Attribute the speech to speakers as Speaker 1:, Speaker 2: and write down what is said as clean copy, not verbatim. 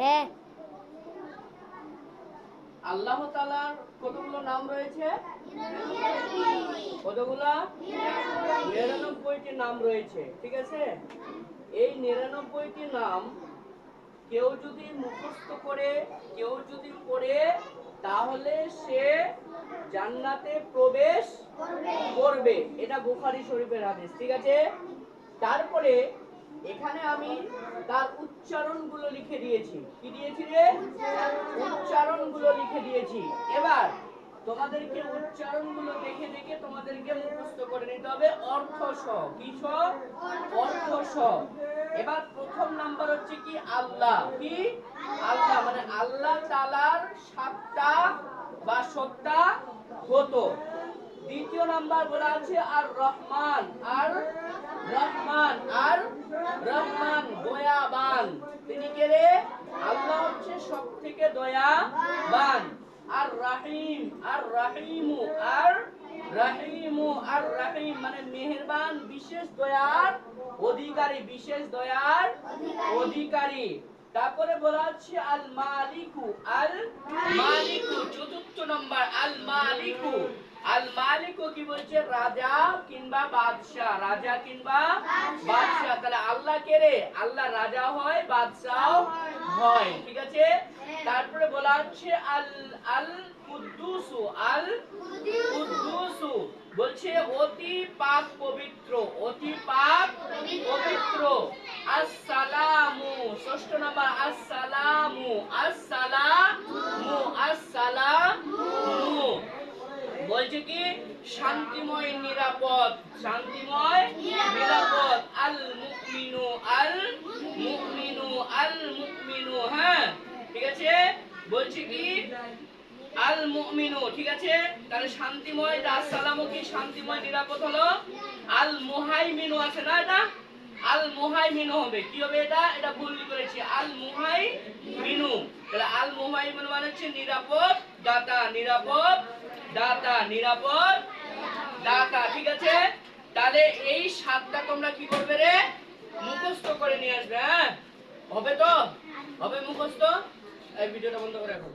Speaker 1: হ্যাঁ।
Speaker 2: আল্লাহ তাআলার কতগুলো নাম রয়েছে? কতগুলা? 99টি নাম রয়েছে। ঠিক আছে, এই 99টি নাম কেউ যদি মুখস্থ করে, কেউ যদি পড়ে, তাহলে সে জান্নাতে প্রবেশ করবে। এটা বুখারী শরীফের হাদিস। ঠিক আছে, তারপরে এখানে আমি তার উচ্চারণগুলো লিখে দিয়েছি। কি দিয়েছি রে? উচ্চারণগুলো লিখে দিয়েছি। এবার তোমাদেরকে উচ্চারণগুলো দেখে দেখে তোমাদেরকে মুখস্থ করে নিতে হবে অর্থ সহ। কি সহ? অর্থ সহ। এবার প্রথম নাম্বার হচ্ছে কি আল্লাহ। কি? আল্লাহ মানে আল্লাহ তাআলার সাতটা বা সত্তা কত। দ্বিতীয় নাম্বার বলা আছে আর রহমান। আর রহমান, আর রহমান দয়াবান। তিনি কে রে? আল্লাহ হচ্ছে সবথেকে দয়াবান। আর রাহিম, আর রাহিমু, আর রাহিমু, আর রাহিম মানে মেহেরবান, বিশেষ দয়ার অধিকারী, বিশেষ দয়ার অধিকারী। তারপরে বলা হচ্ছে আল মালিকু। আল মালিকু চতুর্থ নম্বর আল মালিকু। আল মালিকু কি বলছে? রাজা কিংবা বাদশা। রাজা কিংবা বাদশা। তাহলে আল্লাহ কে রে? আল্লাহ রাজা হয়, বাদশাও হয়। ঠিক আছে, তারপরে বলা হচ্ছে আল আল কুদ্দুসু। আল কুদ্দুসু বলছে অতি পাক পবিত্র, অতি পাক পবিত্র। আসসালামু ষষ্ঠ নাম্বার আসসালামু। আসসালামু, আসসালামু বলছে কি শান্তিময়, নিরাপদ। শান্তিময়, নিরাপদ। আল মুমিনু। আল মুমিনু, আল মুমিনু। হ্যাঁ, ঠিক আছে, বলছি কি আল মুমিনু। ঠিক আছে, তাহলে শান্তিময়, আসসালামু কি শান্তিময় নিরাপদ হলো। আল মুহাইমিনু আছে না, এটা আল মুহাইমিনু হবে। কি হবে এটা? এটা ভুল করেছি। আল মুহাইমিনু। তাহলে আল মুহাইমিনু মানে হচ্ছে নিরাপদ দাতা। নিরাপদ দাতা, নিরাপদ দাতা। ঠিক আছে, তাহলে এই সাতটা তোমরা কি করবে রে? মুখস্থ করে নিয়ে আসবে। হ্যাঁ, হবে তো? হবে মুখস্থ? এই ভিডিওটা বন্ধ করে রাখো।